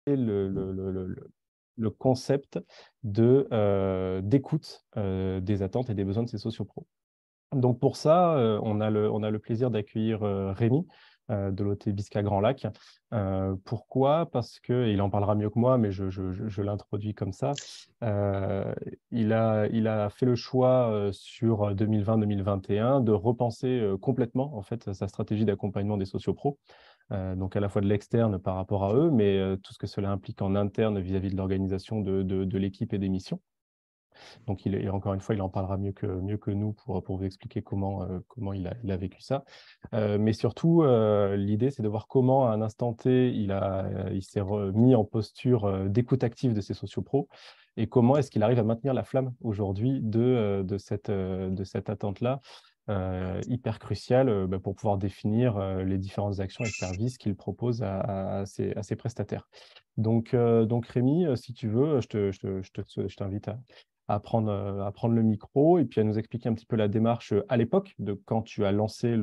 le concept d'écoute des attentes et des besoins de ces sociopros. Donc pour ça, on a le plaisir d'accueillir Rémi de l'OT Bisca Grand Lac. Pourquoi? Parce que, et il en parlera mieux que moi, mais je l'introduis comme ça. Euh, il a fait le choix sur 2020-2021 de repenser complètement en fait, sa stratégie d'accompagnement des sociopros. Donc à la fois de l'externe par rapport à eux, mais tout ce que cela implique en interne vis-à-vis de l'organisation de l'équipe et des missions. Donc, et encore une fois, il en parlera mieux que nous pour vous expliquer comment il a vécu ça. Mais surtout, l'idée, c'est de voir comment, à un instant T, il s'est mis en posture d'écoute active de ses sociopros et comment est-ce qu'il arrive à maintenir la flamme aujourd'hui de cette attente-là. Hyper cruciale pour pouvoir définir les différentes actions et services qu'il propose à ses prestataires. Donc Rémi, si tu veux, je t'invite à prendre le micro et puis à nous expliquer un petit peu la démarche à l'époque de quand tu as lancé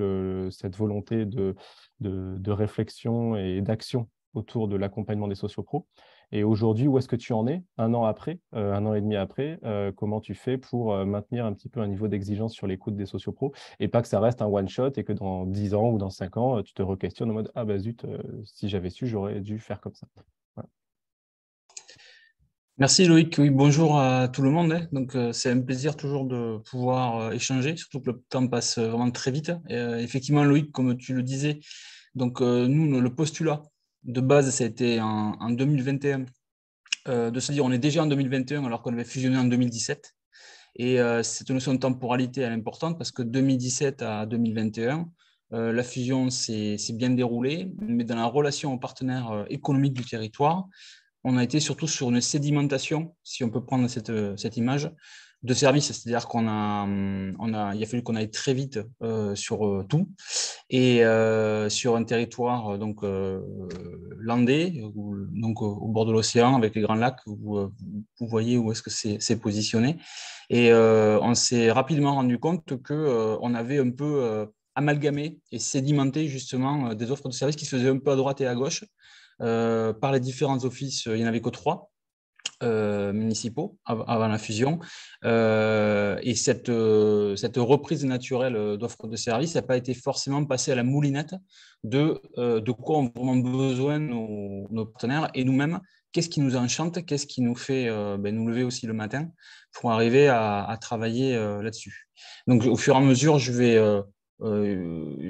cette volonté de réflexion et d'action autour de l'accompagnement des sociopros. Et aujourd'hui, où est-ce que tu en es, un an après, un an et demi après, comment tu fais pour maintenir un petit peu un niveau d'exigence sur l'écoute des sociopros et pas que ça reste un one-shot et que dans 10 ans ou dans 5 ans, tu te re-questionnes en mode « Ah bah zut, si j'avais su, j'aurais dû faire comme ça. » Voilà. Merci Loïc, oui, bonjour à tout le monde, hein. Donc, c'est un plaisir toujours de pouvoir échanger, surtout que le temps passe vraiment très vite. Effectivement, Loïc, comme tu le disais, donc nous, le postulat de base, ça a été en 2021, de se dire on est déjà en 2021 alors qu'on avait fusionné en 2017. Et cette notion de temporalité elle est importante parce que 2017 à 2021, la fusion s'est bien déroulée, mais dans la relation aux partenaires économiques du territoire, on a été surtout sur une sédimentation, si on peut prendre cette image, de services. C'est-à-dire il a fallu qu'on aille très vite sur tout et sur un territoire landais, donc au bord de l'océan avec les Grands Lacs, vous voyez où est-ce que c'est positionné. Et on s'est rapidement rendu compte qu'on avait un peu amalgamé et sédimenté justement des offres de services qui se faisaient un peu à droite et à gauche par les différents offices. Il n'y en avait que 3 municipaux avant la fusion. Et cette reprise naturelle d'offres de services n'a pas été forcément passée à la moulinette de quoi ont vraiment besoin nos partenaires et nous-mêmes. Qu'est-ce qui nous enchante, qu'est-ce qui nous fait nous lever aussi le matin pour arriver à travailler là-dessus. Donc, au fur et à mesure, je vais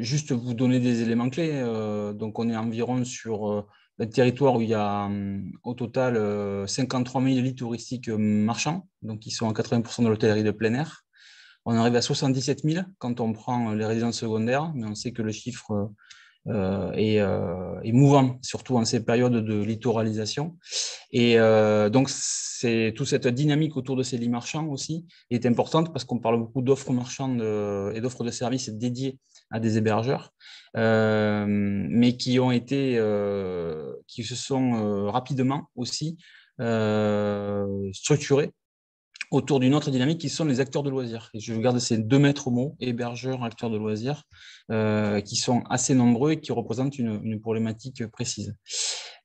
juste vous donner des éléments clés. Donc, on est environ sur un territoire où il y a au total 53 000 lits touristiques marchands, donc qui sont à 80% de l'hôtellerie de plein air. On arrive à 77 000 quand on prend les résidences secondaires, mais on sait que le chiffre est mouvant, surtout en ces périodes de littoralisation. Et donc, c'est toute cette dynamique autour de ces lits marchands aussi est importante parce qu'on parle beaucoup d'offres marchandes et d'offres de services dédiées à des hébergeurs, mais qui se sont rapidement aussi structurés autour d'une autre dynamique qui sont les acteurs de loisirs. Et je garde ces 2 maîtres mots, hébergeurs, acteurs de loisirs, qui sont assez nombreux et qui représentent une problématique précise.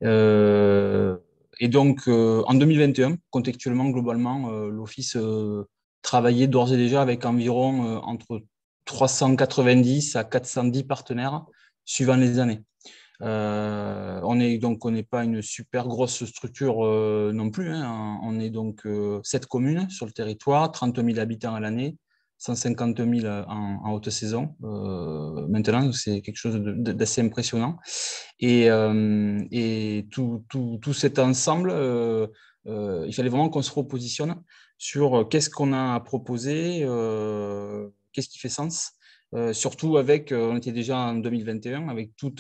Et donc, en 2021, contextuellement, globalement, l'Office travaillait d'ores et déjà avec environ entre 390 à 410 partenaires suivant les années. On n'est pas une super grosse structure non plus, hein. On est donc 7 communes sur le territoire, 30 000 habitants à l'année, 150 000 en haute saison. Maintenant, c'est quelque chose d'assez impressionnant. Et tout cet ensemble, il fallait vraiment qu'on se repositionne sur qu'est-ce qu'on a à proposer, qu'est-ce qui fait sens. Surtout on était déjà en 2021 avec tous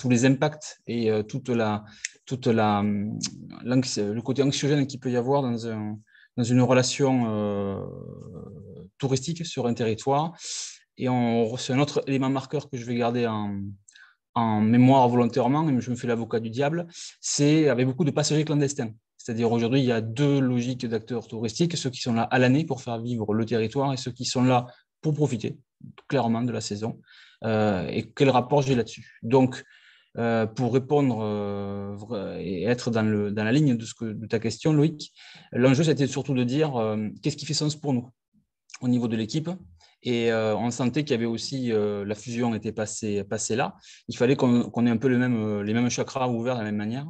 les impacts et le côté anxiogène qu'il peut y avoir dans une relation touristique sur un territoire. Et c'est un autre élément marqueur que je vais garder en mémoire volontairement, et je me fais l'avocat du diable, c'est avec beaucoup de passagers clandestins. C'est-à-dire aujourd'hui, il y a 2 logiques d'acteurs touristiques, ceux qui sont là à l'année pour faire vivre le territoire et ceux qui sont là pour profiter clairement de la saison. Et quel rapport j'ai là-dessus? Donc, pour répondre et être dans la ligne de ta question, Loïc, l'enjeu, c'était surtout de dire qu'est-ce qui fait sens pour nous au niveau de l'équipe. Et on sentait qu'il y avait aussi, la fusion était passée là. Il fallait qu'on ait un peu les mêmes chakras ouverts de la même manière.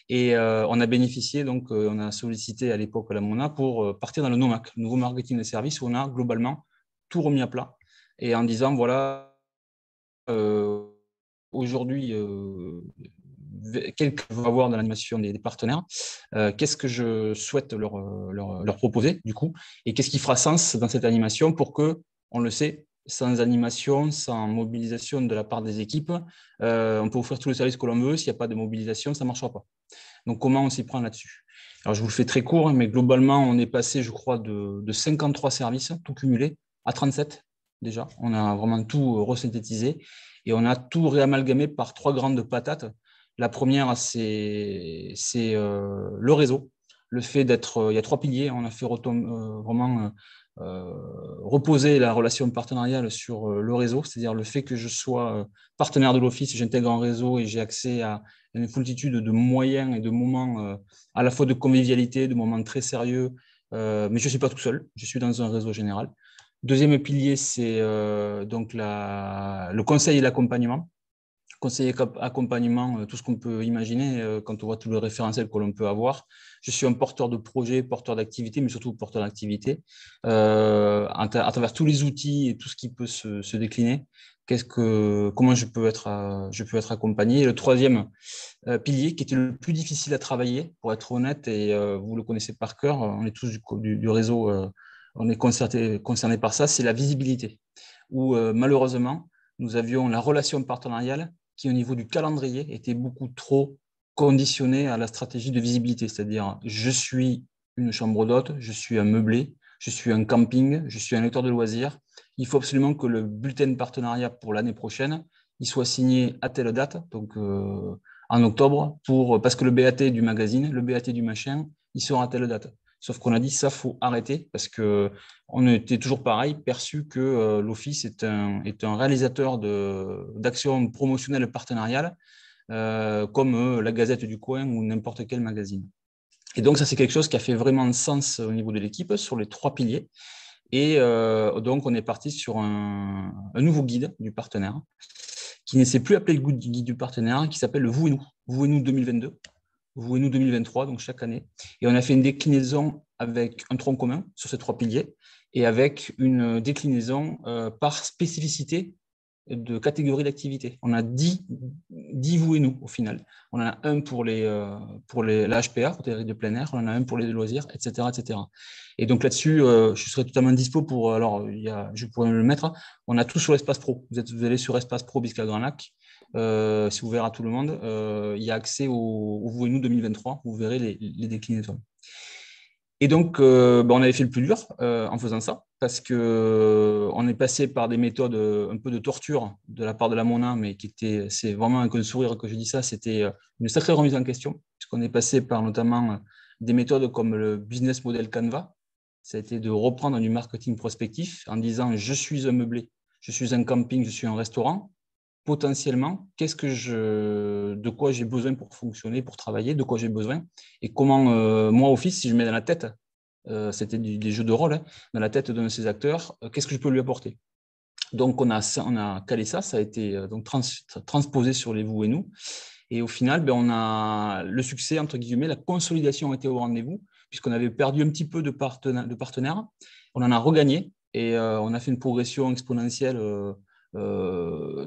Et on a bénéficié, donc on a sollicité à l'époque la MONA pour partir dans le NOMAC, le nouveau marketing de services, où on a globalement tout remis à plat. Et en disant, voilà, aujourd'hui, quel que va avoir dans l'animation des partenaires, qu'est-ce que je souhaite leur proposer, du coup, et qu'est-ce qui fera sens dans cette animation pour que, on le sait, sans animation, sans mobilisation de la part des équipes, on peut offrir tous les services que l'on veut. S'il n'y a pas de mobilisation, ça ne marchera pas. Donc, comment on s'y prend là-dessus? Alors, je vous le fais très court, mais globalement, on est passé, je crois, de 53 services, tout cumulé, à 37 déjà. On a vraiment tout resynthétisé et on a tout réamalgamé par 3 grandes patates. La première, c'est le réseau. Le fait d'être, il y a 3 piliers. On a fait vraiment reposer la relation partenariale sur le réseau, c'est-à-dire le fait que je sois partenaire de l'Office, j'intègre un réseau et j'ai accès à une foultitude de moyens et de moments à la fois de convivialité, de moments très sérieux, mais je ne suis pas tout seul, je suis dans un réseau général. Deuxième pilier, c'est donc le conseil et l'accompagnement. Conseiller accompagnement, tout ce qu'on peut imaginer quand on voit tout le référentiel que l'on peut avoir. Je suis un porteur de projet, porteur d'activité, mais surtout porteur d'activité, à travers tous les outils et tout ce qui peut se décliner. Comment je peux être accompagné. Et le troisième pilier, qui était le plus difficile à travailler, pour être honnête, et vous le connaissez par cœur, on est tous du réseau, on est concerné par ça, c'est la visibilité, où malheureusement, nous avions la relation partenariale qui, au niveau du calendrier, était beaucoup trop conditionnée à la stratégie de visibilité. C'est-à-dire, je suis une chambre d'hôte, je suis un meublé, je suis un camping, je suis un lecteur de loisirs. Il faut absolument que le bulletin de partenariat pour l'année prochaine, il soit signé à telle date, donc en octobre, parce que le BAT du magazine, le BAT du machin, il sera à telle date. Sauf qu'on a dit ça, faut arrêter parce que on était toujours pareil, perçu que l'Office est un réalisateur d'actions promotionnelles partenariales, comme la Gazette du coin ou n'importe quel magazine. Et donc ça, c'est quelque chose qui a fait vraiment sens au niveau de l'équipe sur les 3 piliers. Et donc on est parti sur un nouveau guide du partenaire qui ne s'est plus appelé le guide du partenaire, qui s'appelle le Vous et nous 2022. Vous et nous 2023, donc chaque année. Et on a fait une déclinaison avec un tronc commun sur ces 3 piliers et avec une déclinaison par spécificité de catégorie d'activité. On a 10 vous et nous au final. On en a un pour la HPA, hôtellerie de plein air, on en a un pour les loisirs, etc. etc. Et donc là-dessus, je serai totalement dispo pour. Alors, je pourrais le mettre. On a tout sur l'espace pro. Vous allez sur Espace Pro Bisca Grand Lac. C'est ouvert à tout le monde. Il y a accès au Vous et nous 2023. Vous verrez les déclinaisons. Et donc, on avait fait le plus dur en faisant ça, parce qu'on est passé par des méthodes un peu de torture de la part de la MONA, mais c'est vraiment un sourire que je dis ça, c'était une sacrée remise en question, puisqu'on est passé par notamment des méthodes comme le business model Canva. Ça a été de reprendre du marketing prospectif en disant « je suis un meublé, je suis un camping, je suis un restaurant ». Potentiellement, de quoi j'ai besoin pour fonctionner, pour travailler, de quoi j'ai besoin, et comment, moi, Office, si je mets dans la tête, c'était des jeux de rôle, hein, dans la tête d'un de ces acteurs, qu'est-ce que je peux lui apporter? Donc, on a calé ça a été donc transposé sur les vous et nous, et au final, on a le succès, entre guillemets, la consolidation a été au rendez-vous, puisqu'on avait perdu un petit peu de partenaires, on en a regagné, et on a fait une progression exponentielle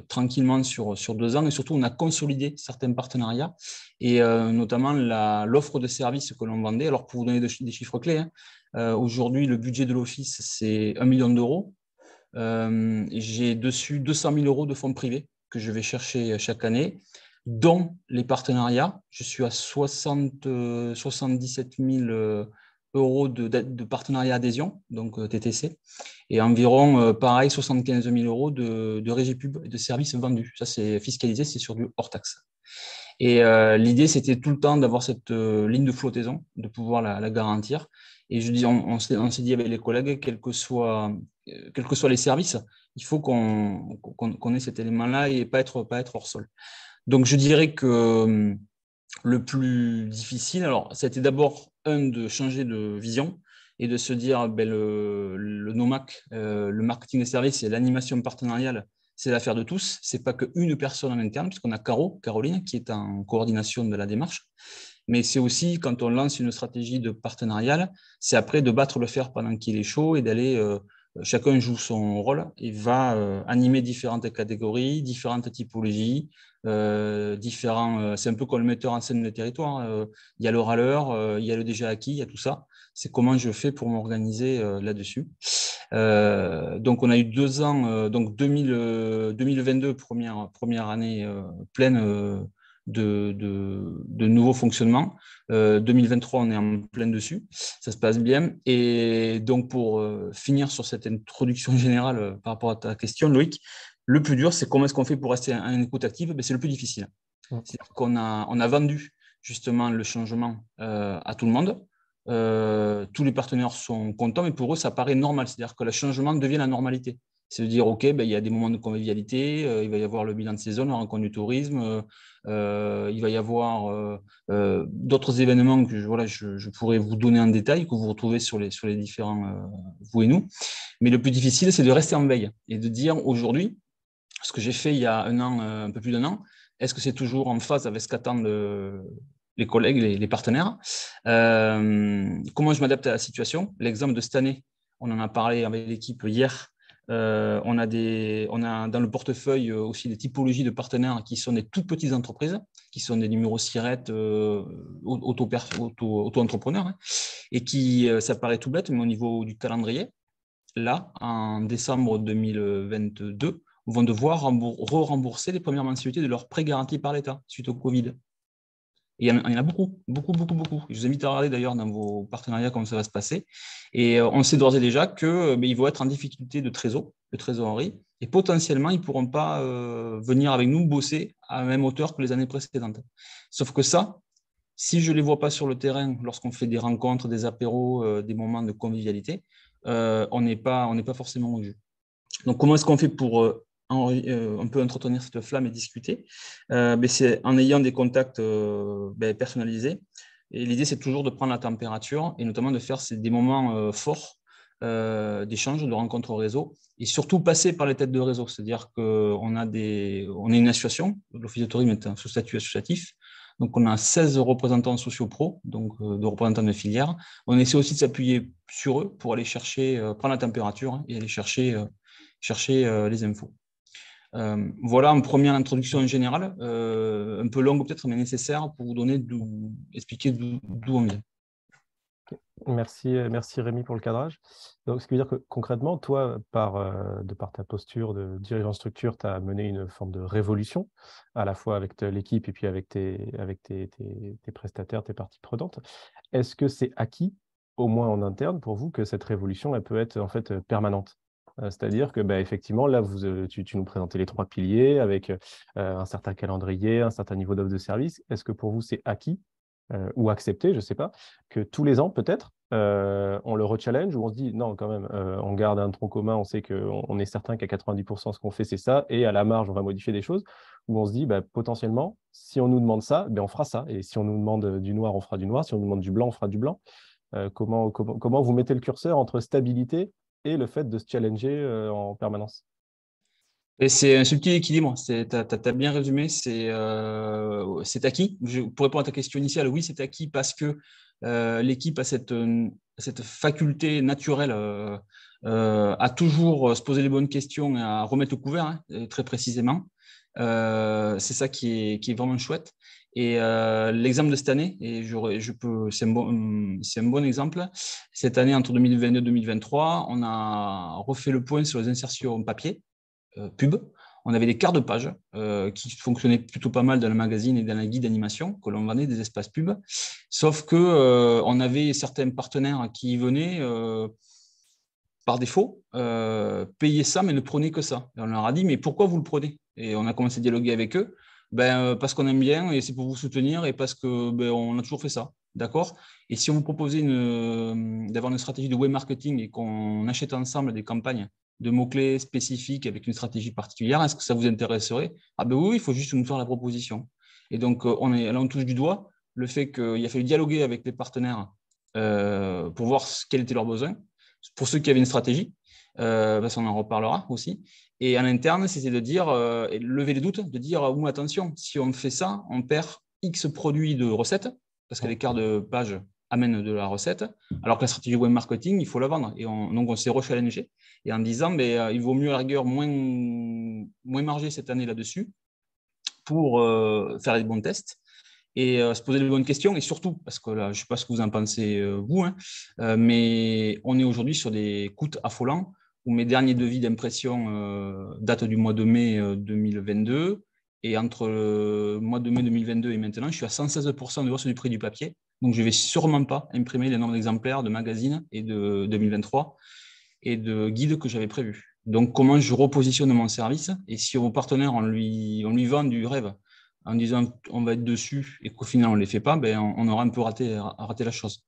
tranquillement sur 2 ans, et surtout on a consolidé certains partenariats et notamment l'offre de services que l'on vendait. Alors pour vous donner des chiffres clés, hein, aujourd'hui le budget de l'Office c'est 1 million d'euros. J'ai dessus 200 000 euros de fonds privés que je vais chercher chaque année, dont les partenariats. Je suis à 77 000 euros de partenariat adhésion, donc TTC, et environ, pareil, 75 000 euros de régie pub et de services vendus. Ça, c'est fiscalisé, c'est sur du hors taxe. Et l'idée, c'était tout le temps d'avoir cette ligne de flottaison, de pouvoir la garantir. Et je dis, on s'est dit avec les collègues, quels que soient les services, il faut qu'on ait cet élément-là et pas être hors sol. Donc, je dirais que le plus difficile, alors, ça a été d'abord, de changer de vision et de se dire, le NOMAC, le marketing des services et l'animation partenariale, c'est l'affaire de tous. Ce n'est pas qu'une personne en interne, puisqu'on a Caroline, qui est en coordination de la démarche. Mais c'est aussi, quand on lance une stratégie de partenarial, c'est après de battre le fer pendant qu'il est chaud et d'aller, chacun joue son rôle et va animer différentes catégories, différentes typologies, c'est un peu comme le metteur en scène des territoires. Il y a le râleur, il y a le déjà acquis, il y a tout ça. C'est comment je fais pour m'organiser là-dessus. Donc, on a eu 2 ans, donc 2022, première année pleine de nouveaux fonctionnements. 2023, on est en plein dessus. Ça se passe bien. Et donc, pour finir sur cette introduction générale par rapport à ta question, Loïc, le plus dur, c'est comment est-ce qu'on fait pour rester en écoute active? C'est le plus difficile. C'est-à-dire qu'on a vendu justement le changement à tout le monde. Tous les partenaires sont contents, mais pour eux, ça paraît normal. C'est-à-dire que le changement devient la normalité. C'est de dire, OK, il y a des moments de convivialité, il va y avoir le bilan de saison, la rencontre du tourisme, il va y avoir d'autres événements que je pourrais vous donner en détail, que vous retrouvez sur les différents, vous et nous. Mais le plus difficile, c'est de rester en veille et de dire aujourd'hui, ce que j'ai fait il y a un peu plus d'1 an, est-ce que c'est toujours en phase avec ce qu'attendent les collègues, les partenaires? Comment je m'adapte à la situation? L'exemple de cette année, on en a parlé avec l'équipe hier. On a dans le portefeuille aussi des typologies de partenaires qui sont des toutes petites entreprises, qui sont des numéros SIRET auto-entrepreneurs, hein, et qui, ça paraît tout bête, mais au niveau du calendrier, là, en décembre 2022, vont devoir rembourser les premières mensualités de leurs prêts garantis par l'État suite au Covid. Et il y en a beaucoup, beaucoup, beaucoup, beaucoup. Je vous invite à regarder d'ailleurs dans vos partenariats comment ça va se passer. Et on sait d'ores et déjà qu'ils vont être en difficulté de trésorerie, et potentiellement, ils ne pourront pas venir avec nous bosser à la même hauteur que les années précédentes. Sauf que ça, si je ne les vois pas sur le terrain, lorsqu'on fait des rencontres, des apéros, des moments de convivialité, on n'est pas forcément au jus. Donc, comment est-ce qu'on fait pour un peu entretenir cette flamme et discuter? C'est en ayant des contacts personnalisés. Et l'idée, c'est toujours de prendre la température et notamment de faire des moments forts d'échange, de rencontres au réseau, et surtout passer par les têtes de réseau. C'est-à-dire qu'on est une association, l'Office de tourisme est un sous-statut associatif. Donc, on a 16 représentants sociaux pro, donc de représentants de filière. On essaie aussi de s'appuyer sur eux pour aller chercher, prendre la température, hein, et aller chercher les infos. Voilà une première introduction générale, un peu longue peut-être, mais nécessaire pour vous expliquer d'où on vient. Merci Rémi pour le cadrage. Donc, ce qui veut dire que concrètement, toi, de par ta posture de dirigeant de structure, tu as mené une forme de révolution, à la fois avec l'équipe et puis avec tes prestataires, tes parties prenantes. Est-ce que c'est acquis, au moins en interne, pour vous, que cette révolution, elle peut être en fait permanente? C'est-à-dire que, effectivement, là, tu nous présentais les 3 piliers avec un certain calendrier, un certain niveau d'offre de service. Est-ce que pour vous, c'est acquis ou accepté, je ne sais pas, que tous les ans, peut-être, on le rechallenge ou on se dit non, quand même, on garde un tronc commun, on sait qu'on est certain qu'à 90% ce qu'on fait, c'est ça, et à la marge, on va modifier des choses, ou on se dit potentiellement, si on nous demande ça, on fera ça, et si on nous demande du noir, on fera du noir, si on nous demande du blanc, on fera du blanc. Comment vous mettez le curseur entre stabilité et le fait de se challenger en permanence? Et c'est un subtil équilibre, tu as bien résumé, c'est acquis. Pour répondre à ta question initiale, oui, c'est acquis parce que l'équipe a cette faculté naturelle à toujours se poser les bonnes questions et à remettre au couvert, hein, très précisément. C'est ça qui est vraiment chouette. Et l'exemple de cette année, et c'est un bon exemple. Cette année, entre 2022 et 2023, on a refait le point sur les insertions papier, pub. On avait des quarts de page qui fonctionnaient plutôt pas mal dans le magazine et dans la guide d'animation, que l'on vendait des espaces pub. Sauf que on avait certains partenaires qui venaient par défaut payer ça, mais ne prenaient que ça. Et on leur a dit, mais pourquoi vous le prenez? Et on a commencé à dialoguer avec eux. Parce qu'on aime bien et c'est pour vous soutenir et parce que on a toujours fait ça. D'accord? Et si on vous proposait d'avoir une stratégie de web marketing et qu'on achète ensemble des campagnes de mots-clés spécifiques avec une stratégie particulière. Est-ce que ça vous intéresserait? Ah ben oui, il faut juste nous faire la proposition. Et donc, là, on touche du doigt le fait qu'il a fallu dialoguer avec les partenaires pour voir quels étaient leurs besoins. Pour ceux qui avaient une stratégie, parce qu'on en reparlera aussi. Et en interne, c'était de dire, et lever les doutes, de dire, attention, si on fait ça, on perd X produits de recettes, parce que l'écart de page amène de la recette, alors que la stratégie web marketing, il faut la vendre. Et donc, on s'est rechallengé, et en disant, il vaut mieux à la rigueur moins marger cette année là-dessus pour faire les bons tests et se poser les bonnes questions. Et surtout, parce que là, je ne sais pas ce que vous en pensez, vous, mais on est aujourd'hui sur des coûts affolants, où mes derniers devis d'impression datent du mois de mai 2022. Et entre le mois de mai 2022 et maintenant, je suis à 116% de hausse du prix du papier. Donc, je ne vais sûrement pas imprimer les nombres d'exemplaires de magazines et de 2023 et de guides que j'avais prévus. Donc, comment je repositionne mon service? Et si vos partenaires, on lui vend du rêve en disant on va être dessus et qu'au final on ne les fait pas, on aura un peu raté la chose.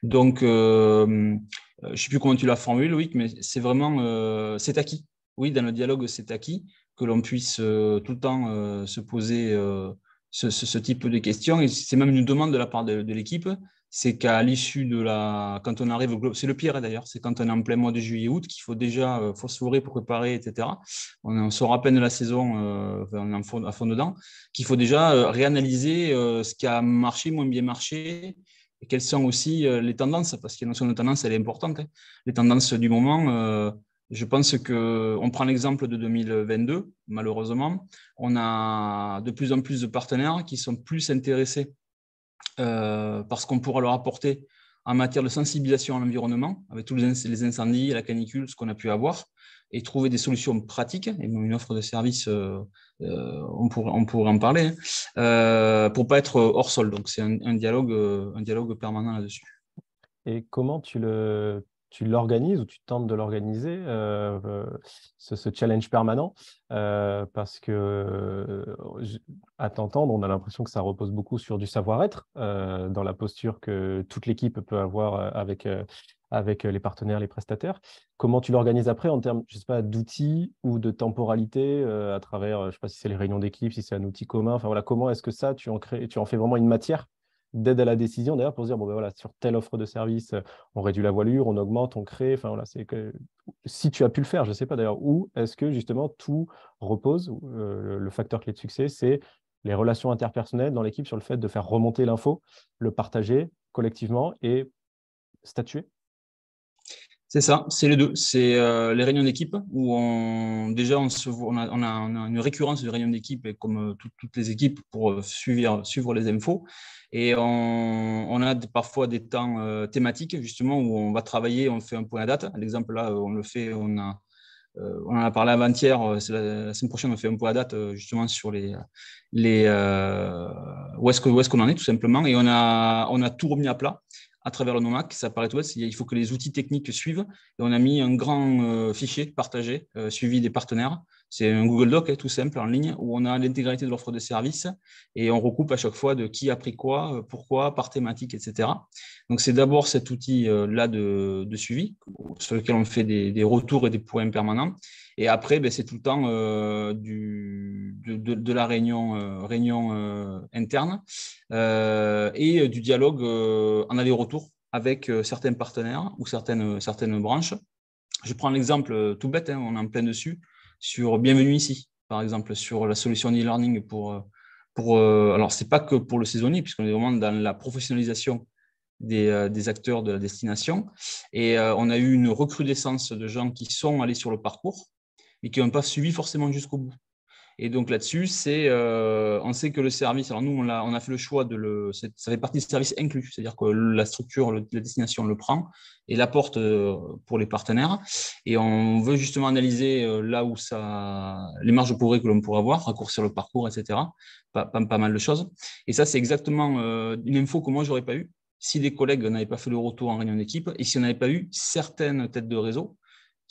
Donc, je ne sais plus comment tu l'as formulé, Loïc, mais c'est vraiment, c'est acquis. Oui, dans le dialogue, c'est acquis que l'on puisse tout le temps se poser ce type de questions. Et c'est même une demande de la part de l'équipe. C'est qu'à l'issue quand on arrive, c'est le pire d'ailleurs, c'est quand on est en plein mois de juillet-août qu'il faut déjà phosphorer pour préparer, etc. On sort à peine de la saison, on est à fond dedans, qu'il faut déjà réanalyser ce qui a marché, moins bien marché, et quelles sont aussi les tendances, parce que la notion de tendance, elle est importante. Les tendances du moment, je pense qu'on prend l'exemple de 2022, malheureusement, on a de plus en plus de partenaires qui sont plus intéressés parce qu'on pourra leur apporter en matière de sensibilisation à l'environnement, avec tous les incendies, la canicule, ce qu'on a pu avoir, et trouver des solutions pratiques, et une offre de service, on pourrait en parler, pour ne pas être hors sol. Donc, c'est un dialogue permanent là-dessus. Et comment tu l'organises ou tu tentes de l'organiser, ce challenge permanent, parce que à t'entendre, on a l'impression que ça repose beaucoup sur du savoir-être, dans la posture que toute l'équipe peut avoir avec les partenaires, les prestataires. Comment tu l'organises après en termes, je sais pas, d'outils ou de temporalité, à travers, je sais pas si c'est les réunions d'équipe, si c'est un outil commun, enfin voilà, comment est-ce que ça, tu en fais vraiment une matière d'aide à la décision, d'ailleurs, pour se dire, bon, ben voilà, sur telle offre de service, on réduit la voilure, on augmente, on crée. Enfin, voilà, c'est que si tu as pu le faire, je ne sais pas d'ailleurs, où est-ce que justement tout repose, le facteur clé de succès, c'est les relations interpersonnelles dans l'équipe sur le fait de faire remonter l'info, le partager collectivement et statuer. C'est ça, c'est les deux. C'est les réunions d'équipe où déjà on a une récurrence de réunions d'équipe comme toutes les équipes pour suivre les infos. Et on a parfois des temps thématiques justement où on va travailler, on fait un point à date. L'exemple là, on le fait, on en a parlé avant-hier, la semaine prochaine on fait un point à date justement sur où est-ce qu'on en est tout simplement. Et on a tout remis à plat à travers le NOMAC, ça paraît tout bête, il faut que les outils techniques suivent. Et on a mis un grand fichier partagé, suivi des partenaires. C'est un Google Doc tout simple en ligne où on a l'intégralité de l'offre de service et on recoupe à chaque fois de qui a pris quoi, pourquoi, par thématique, etc. Donc, c'est d'abord cet outil-là de suivi sur lequel on fait des retours et des points permanents. Et après, c'est tout le temps de la réunion interne et du dialogue en aller-retour avec certains partenaires ou certaines branches. Je prends l'exemple tout bête, on est en plein dessus, sur Bienvenue ici, par exemple, sur la solution d'e-learning alors, ce n'est pas que pour le saisonnier, puisqu'on est vraiment dans la professionnalisation des acteurs de la destination. Et on a eu une recrudescence de gens qui sont allés sur le parcours, mais qui n'ont pas suivi forcément jusqu'au bout. Et donc là-dessus, on sait que le service, alors nous, on a fait le choix ça fait partie du service inclus, c'est-à-dire que la structure, la destination le prend et l'apporte pour les partenaires. Et on veut justement analyser là où les marges de progrès que l'on pourrait avoir, raccourcir le parcours, etc. Pas mal de choses. Et ça, c'est exactement une info que moi, je n'aurais pas eu si des collègues n'avaient pas fait le retour en réunion d'équipe et si on n'avait pas eu certaines têtes de réseau,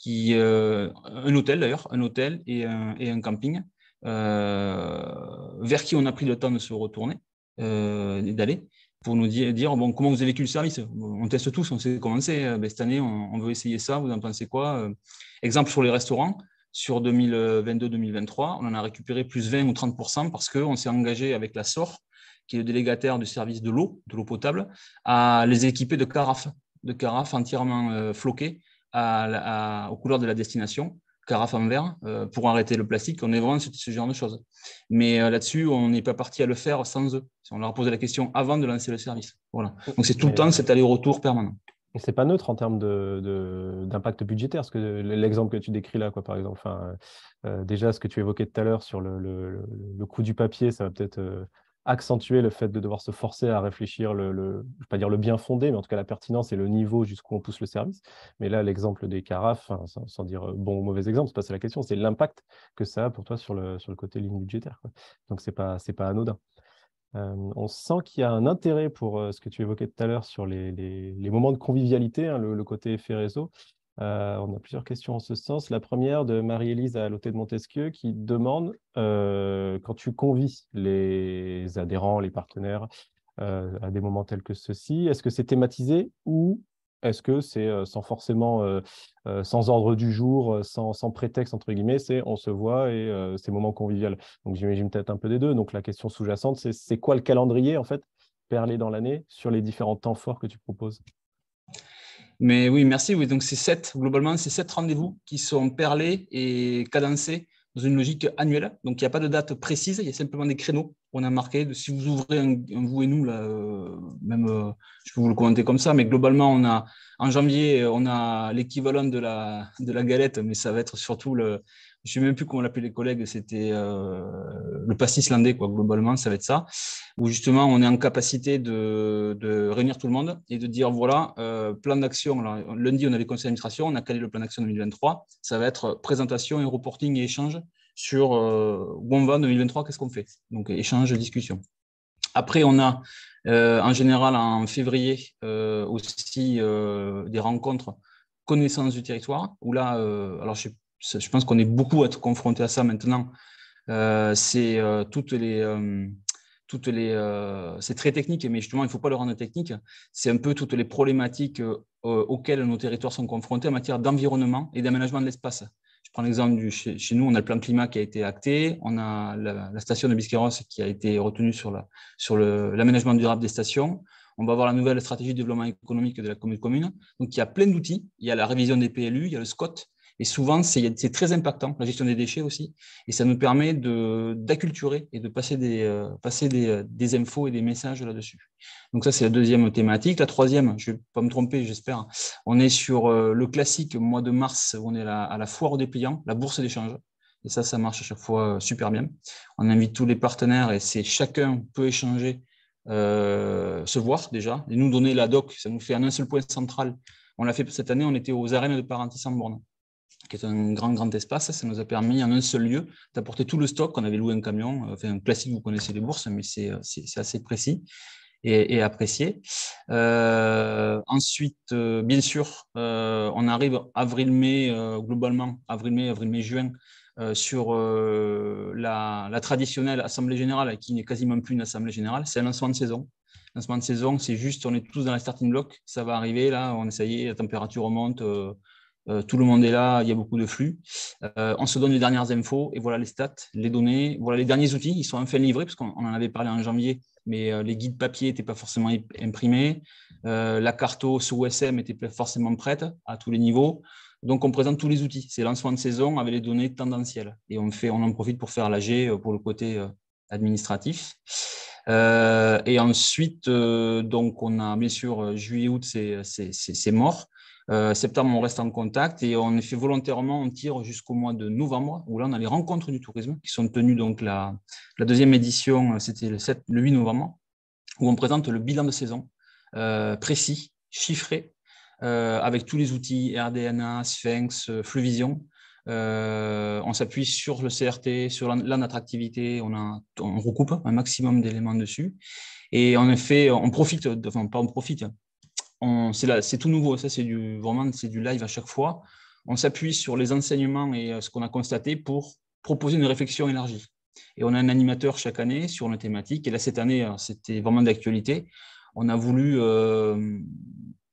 un hôtel d'ailleurs, un hôtel et un camping, vers qui on a pris le temps de se retourner et d'aller, pour nous dire bon, comment vous avez vécu le service. On teste tous, on sait comment c'est. Cette année, on veut essayer ça, vous en pensez quoi? Exemple sur les restaurants, sur 2022-2023, on en a récupéré plus 20 ou 30% parce qu'on s'est engagé avec la SOR, qui est le délégataire du service de l'eau potable, à les équiper de carafes entièrement floquées aux couleurs de la destination, carafes en verre, pour arrêter le plastique. On est vraiment sur ce genre de choses. Mais là-dessus, on n'est pas parti à le faire sans eux. On leur a posé la question avant de lancer le service. Voilà. Donc, c'est tout le temps cet aller-retour permanent. C'est pas neutre en termes d'impact budgétaire, parce que l'exemple que tu décris là, quoi, par exemple. Enfin, déjà, ce que tu évoquais tout à l'heure sur le coût du papier, ça va peut-être accentuer le fait de devoir se forcer à réfléchir je ne vais pas dire le bien fondé, mais en tout cas la pertinence et le niveau jusqu'où on pousse le service. Mais là, l'exemple des carafes, hein, sans dire bon ou mauvais exemple, c'est pas ça la question, c'est l'impact que ça a pour toi sur le côté ligne budgétaire, quoi. Donc, c'est pas anodin. On sent qu'il y a un intérêt pour ce que tu évoquais tout à l'heure sur les moments de convivialité, hein, le côté effet réseau. On a plusieurs questions en ce sens. La première de Marie-Élise à l'hôtel de Montesquieu qui demande, quand tu convies les adhérents, les partenaires à des moments tels que ceux-ci, est-ce que c'est thématisé ou est-ce que c'est sans ordre du jour, sans prétexte, entre guillemets, c'est on se voit et c'est moment convivial. Donc j'imagine peut-être un peu des deux. Donc la question sous-jacente, c'est quoi le calendrier, en fait, perlé dans l'année sur les différents temps forts que tu proposes? Mais oui, merci. Oui, donc globalement, c'est 7 rendez-vous qui sont perlés et cadencés dans une logique annuelle. Donc, il n'y a pas de date précise, il y a simplement des créneaux. On a marqué, si vous ouvrez un vous et nous, là, je peux vous le commenter comme ça, mais globalement, en janvier, on a l'équivalent de la galette, mais ça va être surtout je ne sais même plus comment l'appelaient les collègues, c'était le pastis landais, quoi, globalement, ça va être ça, où justement, on est en capacité de réunir tout le monde et de dire, voilà, plan d'action. Lundi, on avait conseil d'administration, on a calé le plan d'action 2023, ça va être présentation et reporting et échange sur où on va en 2023, qu'est-ce qu'on fait. Donc, échange, discussion. Après, on a en général en février aussi des rencontres connaissance du territoire, où là, alors je pense qu'on est beaucoup à être confronté à ça maintenant. C'est c'est très technique, mais justement, il ne faut pas le rendre technique. C'est un peu toutes les problématiques auxquelles nos territoires sont confrontés en matière d'environnement et d'aménagement de l'espace. Je prends l'exemple chez nous, on a le plan climat qui a été acté, on a la station de Biscarros qui a été retenue sur l'aménagement durable des stations. On va avoir la nouvelle stratégie de développement économique de la commune. Donc, il y a plein d'outils. Il y a la révision des PLU, il y a le SCOT. Et souvent, c'est très impactant, la gestion des déchets aussi. Et ça nous permet d'acculturer et de passer des infos et des messages là-dessus. Donc ça, c'est la deuxième thématique. La troisième, je ne vais pas me tromper, j'espère, on est sur le classique mois de mars, où on est à la foire aux dépliants, la bourse d'échange. Et ça marche à chaque fois super bien. On invite tous les partenaires et chacun peut échanger, se voir déjà, et nous donner la doc. Ça nous fait un seul point central. On l'a fait cette année, on était aux arènes de Parentis-en-Born, qui est un grand espace. Ça nous a permis en un seul lieu d'apporter tout le stock. On avait loué un camion, enfin un classique, vous connaissez les bourses, mais c'est assez précis et apprécié. Ensuite, bien sûr, on arrive avril-mai, globalement, avril-mai, juin, sur la traditionnelle Assemblée générale, qui n'est quasiment plus une Assemblée générale, c'est un lancement de saison. Lancement de saison, c'est juste, on est tous dans la starting block, ça va arriver, là, ça y est, la température remonte, tout le monde est là, il y a beaucoup de flux. On se donne les dernières infos et voilà les stats, les données, voilà les derniers outils. Ils sont enfin livrés parce qu'on en avait parlé en janvier, mais les guides papier n'étaient pas forcément imprimés. La carto sous OSM n'était pas forcément prête à tous les niveaux. Donc, on présente tous les outils. C'est lancement de saison avec les données tendancielles. Et on en profite pour faire l'AG pour le côté administratif. Et ensuite, donc, on a bien sûr juillet-août, c'est mort. Septembre, on reste en contact et on fait volontairement, on tire jusqu'au mois de novembre, où là, on a les rencontres du tourisme qui sont tenues. Donc, la deuxième édition, c'était le 8 novembre, où on présente le bilan de saison précis, chiffré, avec tous les outils RDNA, Sphinx, Fluvision. On s'appuie sur le CRT, sur l'attractivité, on recoupe un maximum d'éléments dessus. Et en effet, on profite, enfin pas on profite, c'est tout nouveau, ça c'est du live à chaque fois. On s'appuie sur les enseignements et ce qu'on a constaté pour proposer une réflexion élargie. Et on a un animateur chaque année sur une thématique. Et là, cette année, c'était vraiment d'actualité. on a voulu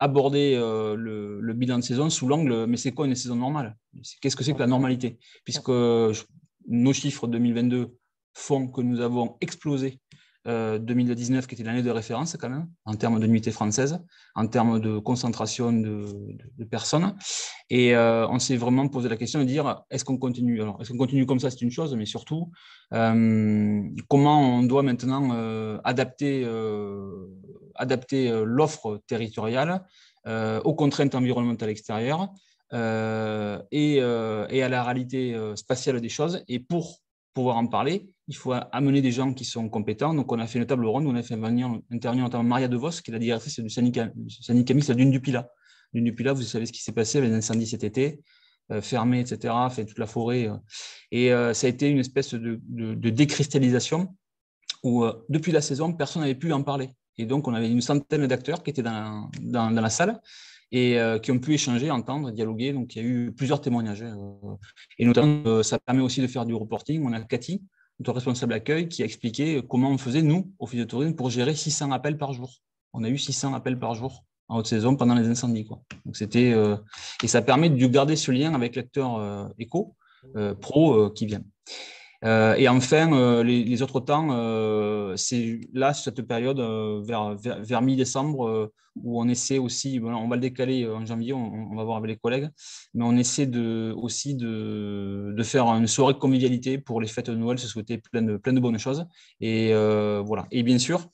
aborder le bilan de saison sous l'angle, mais c'est quoi une saison normale? Qu'est-ce que c'est que la normalité? Puisque nos chiffres 2022 font que nous avons explosé 2019, qui était l'année de référence quand même, en termes de nuitées françaises, en termes de concentration de personnes. Et on s'est vraiment posé la question de dire, est-ce qu'on continue? Alors, est-ce qu'on continue comme ça, c'est une chose, mais surtout, comment on doit maintenant adapter l'offre territoriale aux contraintes environnementales extérieures et à la réalité spatiale des choses. Et pour pouvoir en parler, il faut amener des gens qui sont compétents. Donc, on a fait une table ronde où on a fait intervenir notamment Maria DeVos, qui est la directrice du syndicat mixte Dune du Pilat. Dune du Pilat, vous savez ce qui s'est passé avec l'incendie cet été, fermé, etc., fait toute la forêt. Et ça a été une espèce de décristallisation où, depuis la saison, personne n'avait pu en parler. Et donc, on avait une centaine d'acteurs qui étaient dans la salle et qui ont pu échanger, entendre, dialoguer. Donc, il y a eu plusieurs témoignages. Et notamment, ça permet aussi de faire du reporting. On a Cathy, notre responsable accueil, qui a expliqué comment on faisait, nous, Office de tourisme, pour gérer 600 appels par jour. On a eu 600 appels par jour en haute saison pendant les incendies, quoi. Donc, c'était, et ça permet de garder ce lien avec l'acteur éco, pro qui vient. Et enfin, les autres temps, c'est là, cette période, vers mi-décembre, où on essaie aussi, on va le décaler en janvier, on va voir avec les collègues, mais on essaie aussi de faire une soirée de convivialité pour les fêtes de Noël, se souhaiter plein de bonnes choses. Et voilà. Et bien sûr,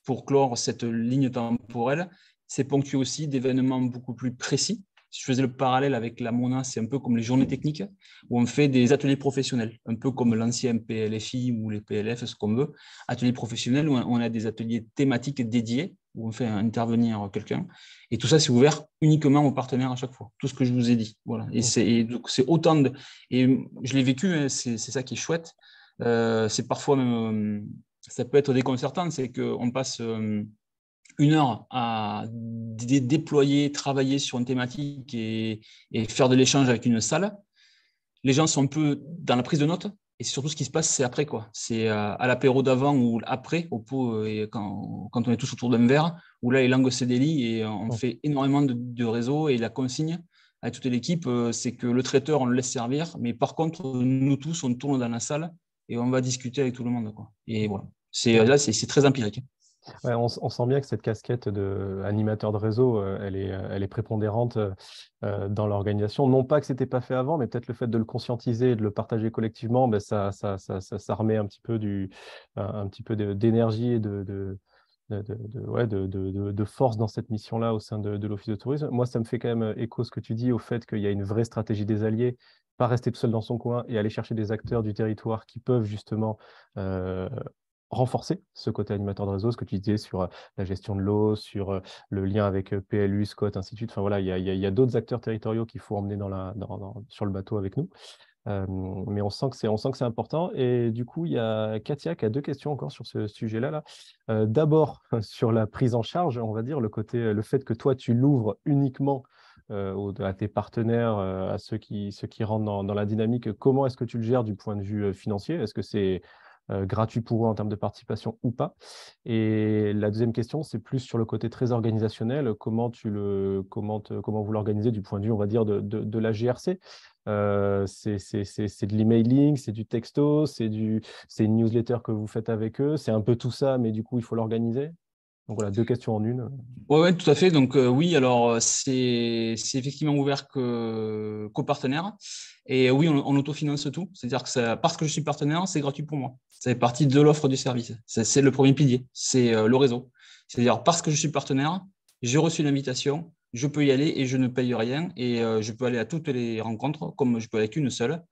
pour clore cette ligne temporelle, c'est ponctué aussi d'événements beaucoup plus précis. Si je faisais le parallèle avec la MONA, c'est un peu comme les journées techniques, où on fait des ateliers professionnels, un peu comme l'ancien PLFI ou les PLF, ce qu'on veut. Ateliers professionnels où on a des ateliers thématiques dédiés, où on fait intervenir quelqu'un. Et tout ça, c'est ouvert uniquement aux partenaires à chaque fois. Tout ce que je vous ai dit. Voilà. Et donc, c'est autant de... Et je l'ai vécu, hein, c'est ça qui est chouette. C'est parfois même... ça peut être déconcertant, c'est qu'on passe... une heure à déployer, travailler sur une thématique et faire de l'échange avec une salle. Les gens sont un peu dans la prise de notes et surtout ce qui se passe, c'est après, quoi. C'est à l'apéro d'avant ou après, au pot, et quand on est tous autour d'un verre, où là, les langues se délient et on fait énormément de réseaux. Et la consigne à toute l'équipe, c'est que le traiteur, on le laisse servir, mais par contre, nous tous, on tourne dans la salle et on va discuter avec tout le monde, quoi. Et voilà. Là, c'est très empirique. Ouais, on sent bien que cette casquette d'animateur de réseau, elle est prépondérante dans l'organisation. Non pas que ce n'était pas fait avant, mais peut-être le fait de le conscientiser et de le partager collectivement, ben ça remet un petit peu d'énergie et de force dans cette mission-là au sein de l'Office de tourisme. Moi, ça me fait quand même écho ce que tu dis au fait qu'il y a une vraie stratégie des alliés, pas rester tout seul dans son coin et aller chercher des acteurs du territoire qui peuvent justement renforcer ce côté animateur de réseau, ce que tu disais sur la gestion de l'eau, sur le lien avec PLU, Scott, ainsi de suite. Enfin, voilà, il y a d'autres acteurs territoriaux qu'il faut emmener sur le bateau avec nous. Mais on sent que c'est important. Et du coup, il y a Katia qui a deux questions encore sur ce sujet-là. Là. D'abord, sur la prise en charge, on va dire, le fait que toi, tu l'ouvres uniquement à tes partenaires, à ceux qui rentrent dans la dynamique. Comment est-ce que tu le gères du point de vue financier? Est-ce que c'est gratuit pour eux en termes de participation ou pas? Et la deuxième question, c'est plus sur le côté très organisationnel. Comment vous l'organisez du point de vue, on va dire, de la GRC? C'est de l'emailing, c'est du texto, c'est une newsletter que vous faites avec eux. C'est un peu tout ça, mais du coup, il faut l'organiser. Donc voilà, deux questions en une. Oui, tout à fait. Donc oui, alors c'est effectivement ouvert qu'aux partenaires. Et oui, on autofinance tout. C'est-à-dire que parce que je suis partenaire, c'est gratuit pour moi. Ça fait partie de l'offre du service. C'est le premier pilier, c'est le réseau. C'est-à-dire parce que je suis partenaire, j'ai reçu une invitation, je peux y aller et je ne paye rien. Et je peux aller à toutes les rencontres comme je peux avec une seule.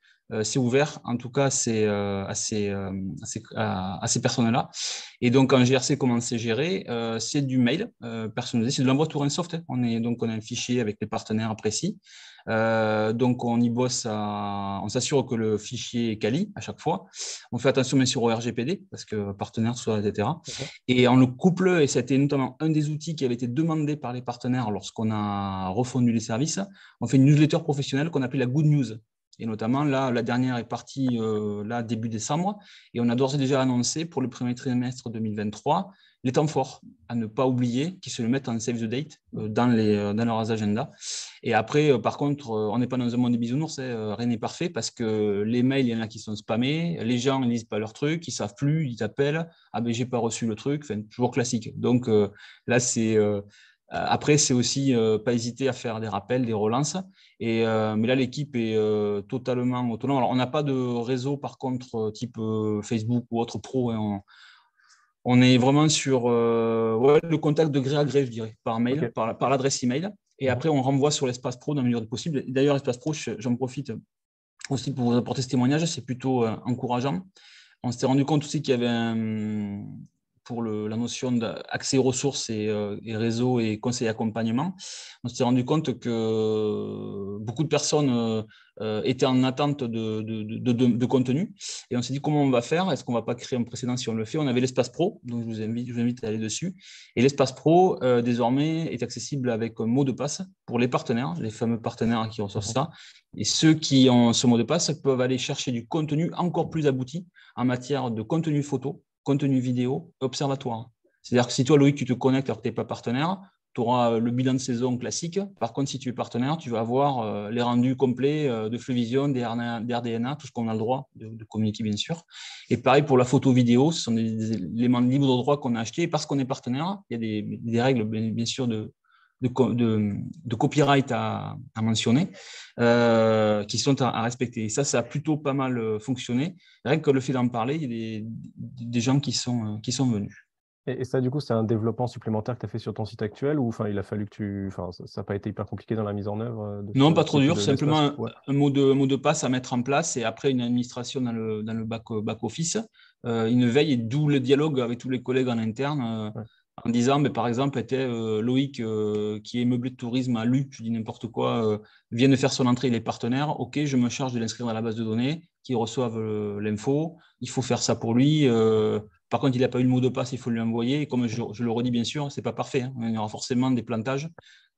C'est ouvert, en tout cas, à ces personnes-là. Et donc, en GRC, comment c'est géré? C'est du mail personnalisé, c'est de l'envoi tour and soft. On a un fichier avec les partenaires précis. Donc, on y bosse, on s'assure que le fichier est quali à chaque fois. On fait attention, bien sûr, au RGPD, parce que partenaire, etc. Et on le couple, et c'était notamment un des outils qui avait été demandé par les partenaires lorsqu'on a refondu les services. On fait une newsletter professionnelle qu'on appelle la Good News. Et notamment, là, la dernière est partie là, début décembre. Et on a d'ores et déjà annoncé pour le premier trimestre 2023 les temps forts à ne pas oublier, qui se le mettent en save the date dans leurs agendas. Et après, par contre, on n'est pas dans un monde des bisounours, rien n'est parfait parce que les mails, il y en a qui sont spammés, les gens ne lisent pas leur truc, ils ne savent plus, ils t'appellent, ah ben j'ai pas reçu le truc, enfin, toujours classique. Donc là, c'est... après, c'est aussi pas hésiter à faire des rappels, des relances. Mais là, l'équipe est totalement autonome. Alors, on n'a pas de réseau, par contre, type Facebook ou autre pro. Hein. On est vraiment sur le contact de gré à gré, je dirais, par mail, Ok. par l'adresse email. Et après, on renvoie sur l'espace pro dans le meilleur possible. D'ailleurs, l'espace pro, j'en profite aussi pour vous apporter ce témoignage. C'est plutôt encourageant. On s'était rendu compte aussi qu'il y avait pour la notion d'accès aux ressources et réseau et conseil et accompagnement, on s'est rendu compte que beaucoup de personnes étaient en attente de contenu. Et on s'est dit comment on va faire? Est-ce qu'on ne va pas créer un précédent si on le fait? On avait l'espace pro, donc je vous invite à aller dessus. Et l'espace pro, désormais, est accessible avec un mot de passe pour les partenaires, les fameux partenaires qui reçoivent ça. Et ceux qui ont ce mot de passe peuvent aller chercher du contenu encore plus abouti en matière de contenu photo, contenu vidéo, observatoire. C'est-à-dire que si toi, Loïc, tu te connectes alors que tu n'es pas partenaire, tu auras le bilan de saison classique. Par contre, si tu es partenaire, tu vas avoir les rendus complets de Fleuvision, d'RDNA, tout ce qu'on a le droit de communiquer, bien sûr. Et pareil pour la photo vidéo, ce sont des éléments libres de droit qu'on a achetés. Et parce qu'on est partenaire, il y a des règles, bien sûr, de copyright à mentionner, qui sont à respecter. Et ça a plutôt pas mal fonctionné. Rien que le fait d'en parler, il y a des gens qui sont venus. Et ça, du coup, c'est un développement supplémentaire que tu as fait sur ton site actuel ou il a fallu que ça n'a pas été hyper compliqué dans la mise en œuvre de Non, ce pas trop type dur, simplement d'espace? Ouais. un mot de passe à mettre en place et après une administration dans le back-office, une veille et d'où le dialogue avec tous les collègues en interne Ouais. en disant, mais par exemple, était Loïc qui est meublé de tourisme à Lu, je dis n'importe quoi, vient de faire son entrée, il est partenaire, ok, je me charge de l'inscrire dans la base de données, qu'ils reçoivent l'info, il faut faire ça pour lui. Par contre, il n'a pas eu le mot de passe, il faut lui envoyer. Et comme je le redis, bien sûr, ce n'est pas parfait, hein, il y aura forcément des plantages.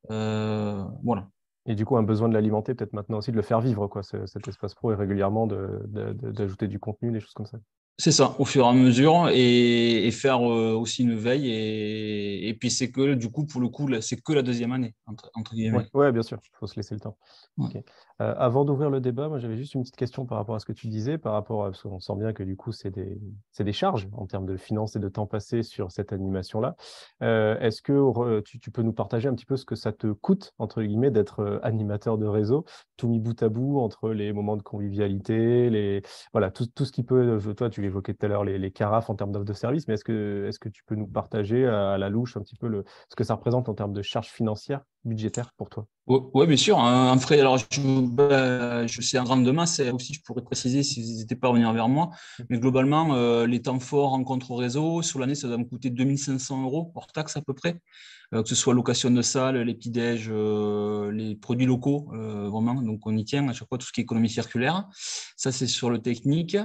Voilà. Et du coup, un besoin de l'alimenter, peut-être maintenant aussi de le faire vivre, quoi, cet espace pro, et régulièrement d'ajouter du contenu, des choses comme ça. C'est ça, au fur et à mesure, et faire aussi une veille. Et puis, c'est que, du coup, pour le coup, c'est que la deuxième année, entre Ouais, guillemets. ouais, bien sûr, il faut se laisser le temps. Ouais. Ok. Avant d'ouvrir le débat, moi j'avais juste une petite question par rapport à ce que tu disais, parce qu'on sent bien que du coup c'est des charges en termes de finances et de temps passé sur cette animation-là. Est-ce que tu peux nous partager un petit peu ce que ça te coûte, entre guillemets, d'être animateur de réseau, tout mis bout à bout entre les moments de convivialité, voilà, tout ce qui peut, toi tu l'évoquais tout à l'heure, les carafes en termes d'offre de service, mais est-ce que tu peux nous partager à la louche un petit peu ce que ça représente en termes de charges financières, budgétaires pour toi? Oui, bien sûr. Un frais, alors je sais en grande masse, et aussi je pourrais préciser s'ils n'hésitaient pas à revenir vers moi. Mais globalement, les temps forts rencontres au réseau, sur l'année, ça va me coûter 2500 euros hors taxe à peu près. Que ce soit location de salle, les petits-déj, les produits locaux, vraiment. Donc on y tient à chaque fois tout ce qui est économie circulaire. Ça, c'est sur le technique.